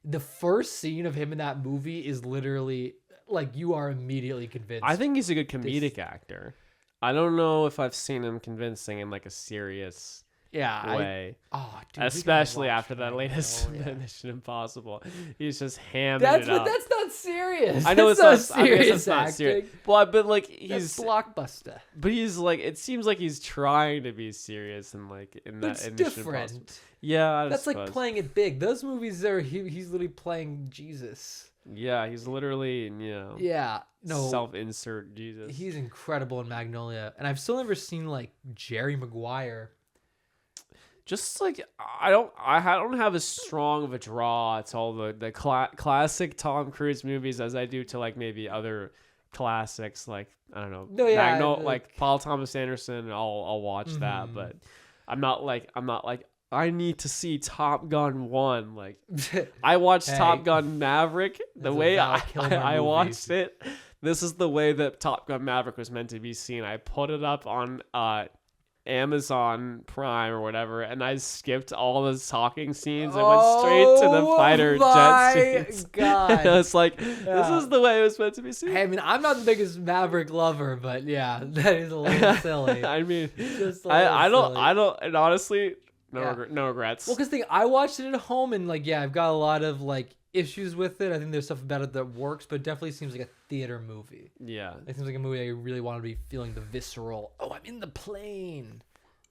the first scene of him in that movie is literally like you are immediately convinced. I think he's a good comedic actor. I don't know if I've seen him convincing in like a serious way. Dude, especially after that latest Mission Impossible. He's just hamming that's it up. That's not serious. I know that's it's not not serious. it's not serious. But like he's that's blockbuster. But he's like, it seems like he's trying to be serious and like in that. It's different. Yeah, that's like playing it big. Those movies he's literally playing Jesus. Yeah, he's literally self-insert Jesus. He's incredible in Magnolia, and I've still never seen like Jerry Maguire. Just like I don't have as strong of a draw to all the classic Tom Cruise movies as I do to like maybe other classics like I don't know like Paul Thomas Anderson. I'll watch that, but I'm not like I need to see Top Gun 1. Like I watched Top Gun Maverick the way I watched it. This is the way that Top Gun Maverick was meant to be seen. I put it up on Amazon Prime or whatever, and I skipped all the talking scenes and went straight to the fighter jet scenes. God. It's like this is the way it was meant to be seen. Hey, I mean, I'm not the biggest Maverick lover, but yeah, that is a little silly. I mean, I don't, and honestly, no regrets. Well, because I watched it at home, and like, yeah, I've got a lot of like issues with it. I think there's stuff about it that works, but it definitely seems like a theater movie. Yeah. It seems like a movie I really want to be feeling the visceral, oh, I'm in the plane.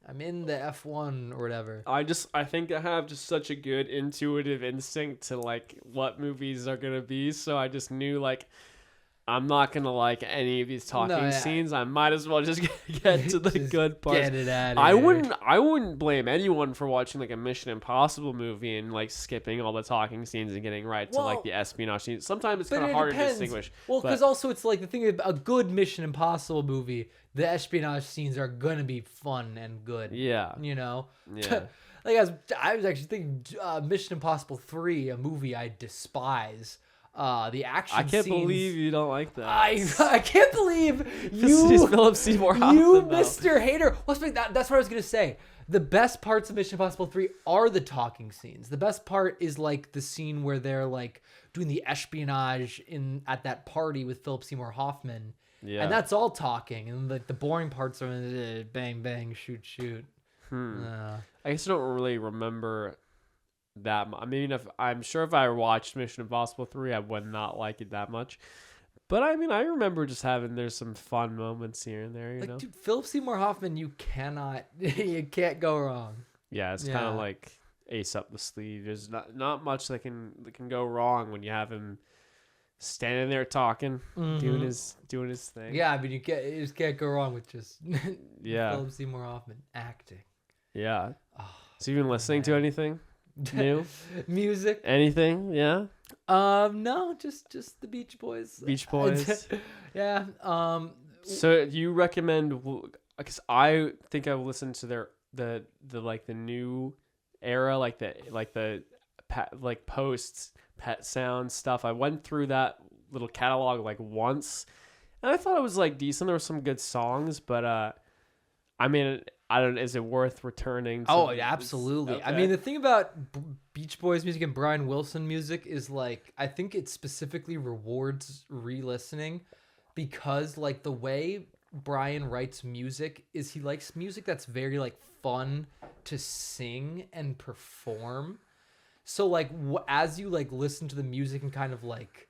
I'm in the F1 or whatever. I think I have just such a good intuitive instinct to like what movies are going to be. So I just knew like, I'm not going to like any of these talking scenes. I might as well just get to the good parts. Get it out of here. I wouldn't blame anyone for watching like a Mission Impossible movie and like skipping all the talking scenes and getting right to like the espionage scenes. Sometimes it's kind of harder to distinguish. Well, because also it's like the thing about a good Mission Impossible movie, the espionage scenes are going to be fun and good. Yeah. You know? Yeah. Like I was actually thinking Mission Impossible 3, a movie I despise. The action I can't scenes, believe you don't like that. I can't believe you. He's Philip Seymour Hoffman, Mr. Hater. That's what I was gonna say. The best parts of Mission Impossible 3 are the talking scenes. The best part is like the scene where they're like doing the espionage at that party with Philip Seymour Hoffman. Yeah, and that's all talking, and like the boring parts are bang bang shoot shoot. I guess I don't really remember that. I mean, I'm sure if I watched Mission Impossible 3, I would not like it that much. But I mean, I remember just there's some fun moments here and there, you know. Dude, Philip Seymour Hoffman, you can't go wrong. Yeah, it's kind of like ace up the sleeve. There's not much that can go wrong when you have him standing there talking, doing his thing. Yeah, I mean, you just can't go wrong with just Philip Seymour Hoffman acting. Yeah. So you been listening to anything new? Music? Anything? Yeah. No, just the Beach Boys. Beach Boys. Yeah. So you recommend? because I think I've listened to the like the new era, like the like post Pet Sounds stuff. I went through that little catalog like once, and I thought it was like decent. There were some good songs, but I mean, I don't. Is it worth returning to? Oh, absolutely. Okay. I mean, the thing about Beach Boys music and Brian Wilson music is like, I think it specifically rewards re-listening because like the way Brian writes music is he likes music that's very like fun to sing and perform. So like as you like listen to the music and kind of like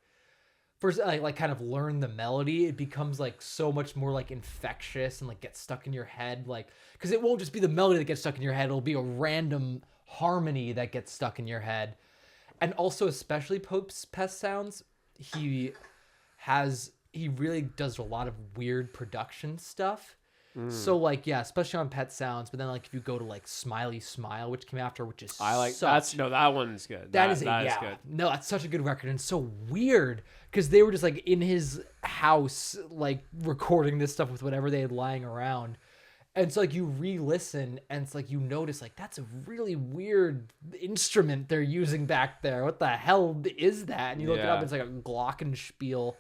first like kind of learn the melody, it becomes like so much more like infectious and like gets stuck in your head, like because it won't just be the melody that gets stuck in your head, it'll be a random harmony that gets stuck in your head. And also especially Pope's Pest Sounds, he really does a lot of weird production stuff. So like yeah, especially on Pet Sounds, but then like if you go to like Smiley Smile, which came after, which is I like that one's good. That is good. No, that's such a good record and so weird because they were just like in his house like recording this stuff with whatever they had lying around. And so like you re-listen and it's like you notice like that's a really weird instrument they're using back there. What the hell is that? And you look it up, it's like a glockenspiel.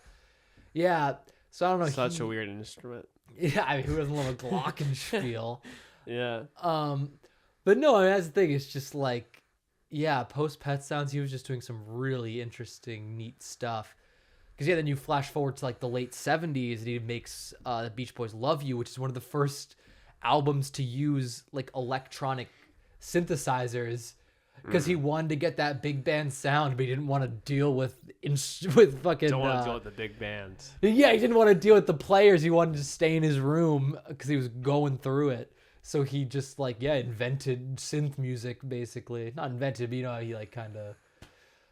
Yeah. So I don't know. Such a weird instrument. Yeah, I mean, who doesn't love a glockenspiel? Yeah. But no, I mean, that's the thing. It's just like, yeah, post Pet Sounds, he was just doing some really interesting, neat stuff. Because yeah, then you flash forward to like the late 70s, and he makes the Beach Boys "Love You," which is one of the first albums to use like electronic synthesizers. Because he wanted to get that big band sound, but he didn't want to deal with fucking. Don't want to deal with the big band. Yeah, he didn't want to deal with the players. He wanted to stay in his room because he was going through it. So he just like invented synth music basically. Not invented, but he like kind of.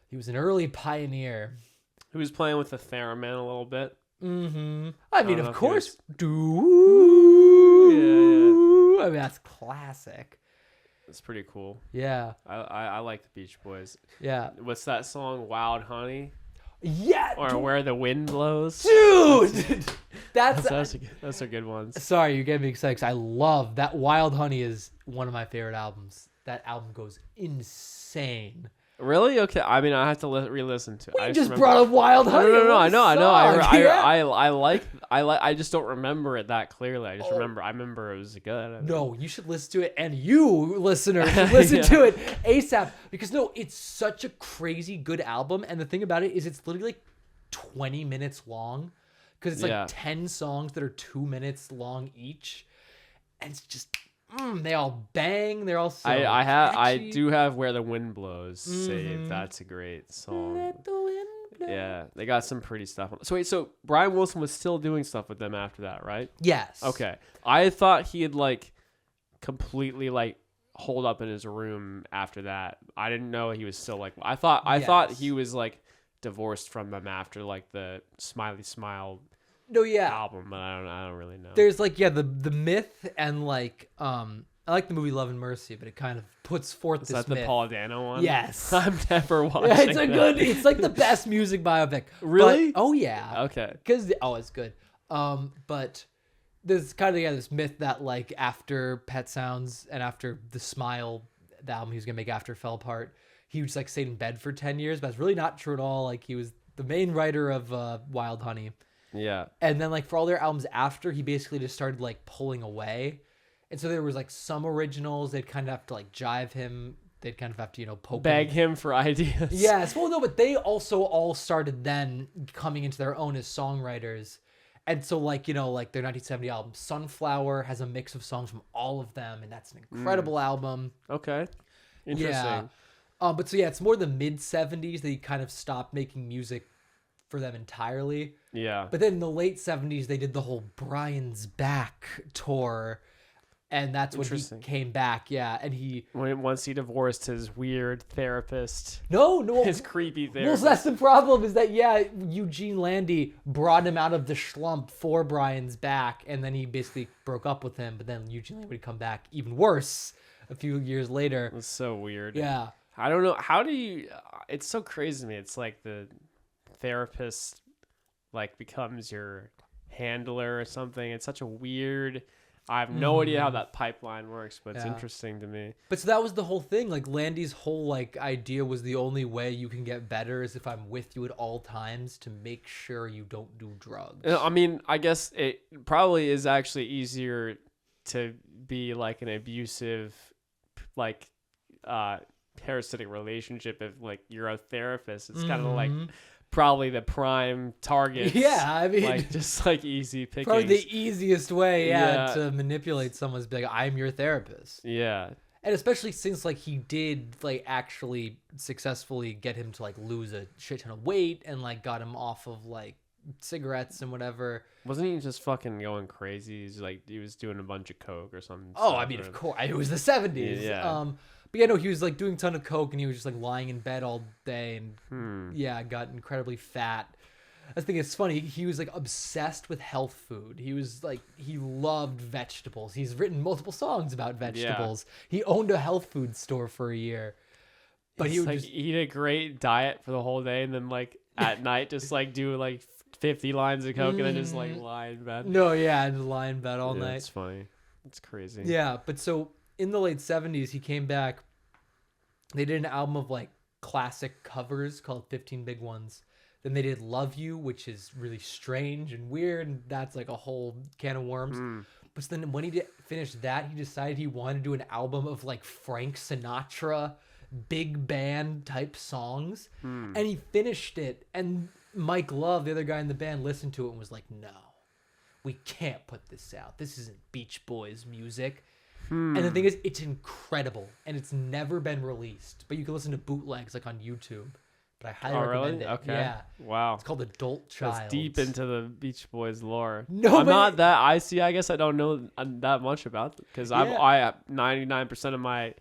He was an early pioneer. He was playing with the theremin a little bit. Mm-hmm. I mean, of course. Yeah. I mean, that's classic. It's pretty cool. Yeah. I like the Beach Boys. Yeah. What's that song? Wild Honey? Yeah. Or Where the Wind Blows? Dude! That's a good one. Sorry, you get me excited 'cause I love that. Wild Honey is one of my favorite albums. That album goes insane. Really? Okay. I mean, I have to re-listen to it. We just brought up Wild Honey. No. I know. I I just don't remember it that clearly. I remember it was good. No, you should listen to it, and you, listener, should listen to it ASAP. Because no, it's such a crazy good album, and the thing about it is it's literally like 20 minutes long. Because it's like 10 songs that are 2 minutes long each. And it's just... they all bang. They're all so I do have Where the Wind Blows saved. That's a great song. Let the wind blow. Yeah, they got some pretty stuff. So wait, so Brian Wilson was still doing stuff with them after that, right? Yes. Okay. I thought he had like completely like holed up in his room after that. I didn't know he was still like. I thought he was like divorced from them after like the Smiley Smile. No, yeah. Album, but I don't really know. There's like the myth and like I like the movie Love and Mercy, but it kind of puts forth this myth. Is that the Paul Dano one? Yes. I've never watched. Yeah, it's like the best music biopic. Really? But, oh yeah. Okay. Because it's good. But there's kind of this myth that like after Pet Sounds and after the Smile, the album he was gonna make after it fell apart, he was like stayed in bed for 10 years, but it's really not true at all. Like he was the main writer of Wild Honey. Yeah. And then like for all their albums after, he basically just started like pulling away. And so there was like some originals, they'd kind of have to like jive him. They'd kind of have to, beg him for ideas. Yes. Well, no, but they also all started then coming into their own as songwriters. And so like, their 1970 album Sunflower has a mix of songs from all of them. And that's an incredible album. Okay. Interesting. Yeah. But so yeah, it's more the mid 70s that he kind of stopped making music for them entirely. Yeah. But then in the late 70s, they did the whole Brian's Back tour. And that's when he came back. Yeah. And once he divorced his weird therapist. No. His creepy therapist. Well, that's the problem is that, Eugene Landy brought him out of the schlump for Brian's Back. And then he basically broke up with him. But then Eugene Landy would come back even worse a few years later. It's so weird. Yeah. I don't know. How do you... It's so crazy to me. It's like the therapist like becomes your handler or something. It's such a weird... I have no idea how that pipeline works, but it's Yeah. interesting to me. But so that was the whole thing. Like Landy's whole like idea was the only way you can get better is if I'm with you at all times to make sure you don't do drugs. I mean, I guess it probably is actually easier to be like an abusive, like, parasitic relationship if like you're a therapist. It's kind of like probably the prime target. Yeah, I mean, like just like easy pickings. probably the easiest way, Yeah. to manipulate someone's be like, I'm your therapist. Yeah. And especially since like he did like actually successfully get him to like lose a shit ton of weight and like got him off of like cigarettes and whatever. Wasn't he just fucking going crazy? He's like he was doing a bunch of coke or something. Oh, I mean, of course, it was the 70s. Yeah. But yeah, no, he was like doing a ton of coke and he was just like lying in bed all day and yeah, got incredibly fat. I think it's funny. He was like obsessed with health food. He was like, he loved vegetables. He's written multiple songs about vegetables. He owned a health food store for a year. But he would like just eat a great diet for the whole day and then like at night just like do like 50 lines of coke and then just like lie in bed. no, yeah, and lie in bed all Yeah, night. it's funny. It's crazy. Yeah, but so in the late 70s, he came back. They did an album of like classic covers called 15 Big Ones. Then they did Love You, which is really strange and weird. And that's like a whole can of worms. But then when he finished that, he decided he wanted to do an album of like Frank Sinatra, big band type songs. And he finished it. And Mike Love, the other guy in the band, listened to it and was like, no, we can't put this out. This isn't Beach Boys music. And the thing is, it's incredible, and it's never been released. But you can listen to bootlegs like on YouTube. But I highly recommend it. Okay. Yeah, Wow. it's called Adult Child. That's deep into the Beach Boys lore. No, I'm but not that. I guess I don't know that much about it because Yeah. I 99% of my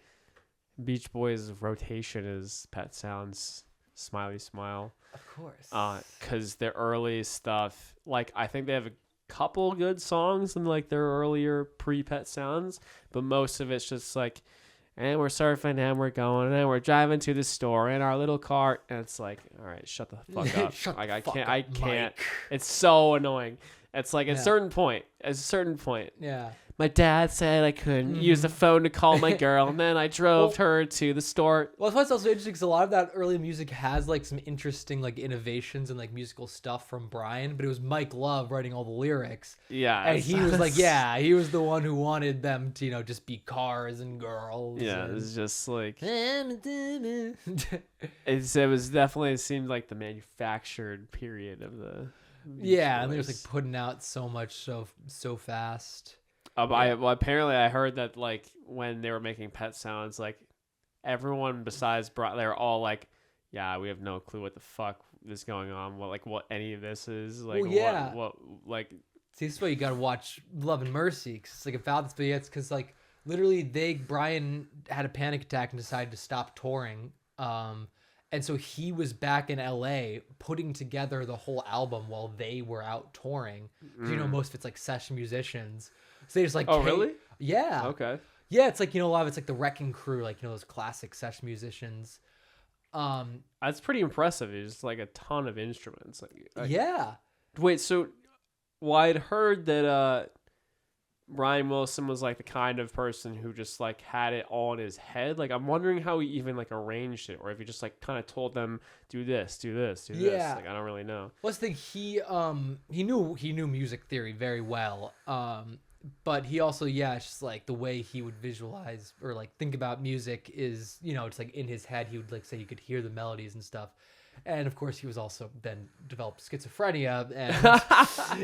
Beach Boys rotation is Pet Sounds, Smiley Smile. Of course. Because their early stuff, like I think they have a couple good songs in like their earlier pre-Pet Sounds, but most of it's just like, and we're surfing and we're going and we're driving to the store in our little cart, and it's like, all right, shut the fuck up. Shut like the I fuck can't, up, I can't. Mike. It's so annoying. It's like at Yeah. a certain point, Yeah. my dad said I couldn't use the phone to call my girl, and then I drove her to the store. Well, that's why it's also interesting because a lot of that early music has like some interesting like innovations and like musical stuff from Brian, but it was Mike Love writing all the lyrics. Yeah, And he was like, yeah, he was the one who wanted them to, just be cars and girls. yeah, and... it's just like yeah, it was definitely, it seemed like the manufactured period of the and they was like putting out so much so fast. Apparently I heard that like when they were making Pet Sounds, like everyone besides they're all like, yeah, we have no clue what the fuck is going on, what any of this is, like, Well, yeah. what like. See, this is why you gotta watch Love and Mercy, because it's like about this, but yeah, it's because like literally Brian had a panic attack and decided to stop touring. And so he was back in LA putting together the whole album while they were out touring. 'Cause, most of it's like session musicians. So they just like, Oh, really? Yeah. Okay. Yeah, it's like, a lot of it's like the Wrecking Crew, like, those classic session musicians. That's pretty impressive. It's like a ton of instruments. Like, yeah. wait, so well, I'd heard that Ryan Wilson was like the kind of person who just like had it all in his head. Like I'm wondering how he even like arranged it, or if he just like kind of told them, do this, do this, do this. Yeah. Like I don't really know. Well, I think he knew music theory very well. But he also, it's just like the way he would visualize or like think about music is, it's like in his head, he would like say you could hear the melodies and stuff. And of course, he was also then developed schizophrenia, and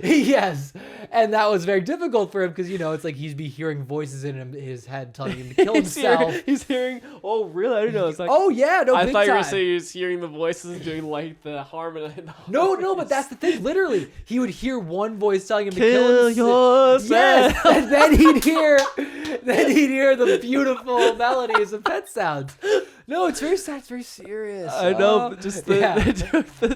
yes, and that was very difficult for him because it's like he'd be hearing voices in his head telling him to kill himself. He's hearing. Oh, really? I didn't know. It's like. Oh yeah, no. I big thought you were time. saying he was hearing the voices doing like the harmony. No, but that's the thing. Literally, he would hear one voice telling him to Kill himself. yourself. Yes, and then he'd hear the beautiful melodies of Pet Sounds. No, it's very sad. It's very serious. I know, but just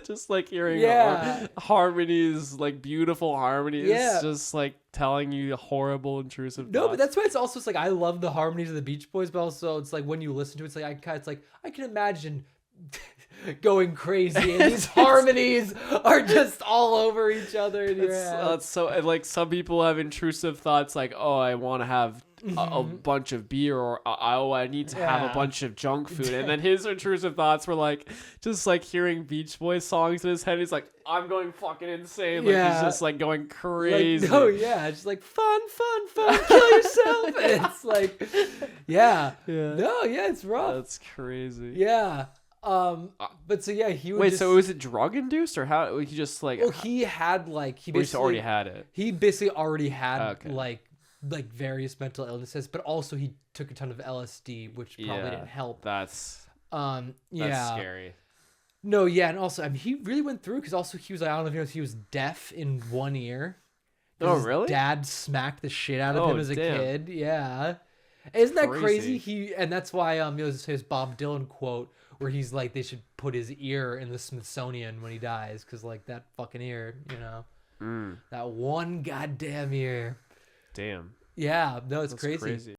just like hearing Yeah. harmonies, like beautiful harmonies, Yeah. just like telling you horrible, intrusive. No, thoughts. but that's why it's also like I love the harmonies of the Beach Boys, but also it's like when you listen to it, it's like I can imagine going crazy, and these harmonies are just all over each other in your head. So and, like, some people have intrusive thoughts like, oh, I want to have a bunch of beer, or oh, I need to have a bunch of junk food. And then his intrusive thoughts were like just like hearing Beach Boys songs in his head. He's like, I'm going fucking insane. Like he's just like going crazy. Like, oh yeah, just like fun, kill yourself. And it's like, yeah, it's rough. That's crazy. Yeah. But so yeah, he would wait. just, So was it drug induced, or how he just like? Well, he had like he just basically already had it. He basically already had like various mental illnesses, but also he took a ton of LSD, which probably didn't help. That's that's scary. No, yeah, and also I mean he really went through, because also he was like, I don't know if you know, he was deaf in one ear. Oh really? His dad smacked the shit out of him as a kid. Yeah, isn't that crazy? And that's why his Bob Dylan quote where he's like, they should put his ear in the Smithsonian when he dies, because like that fucking ear, that one goddamn ear. Damn. Yeah, no, it's crazy.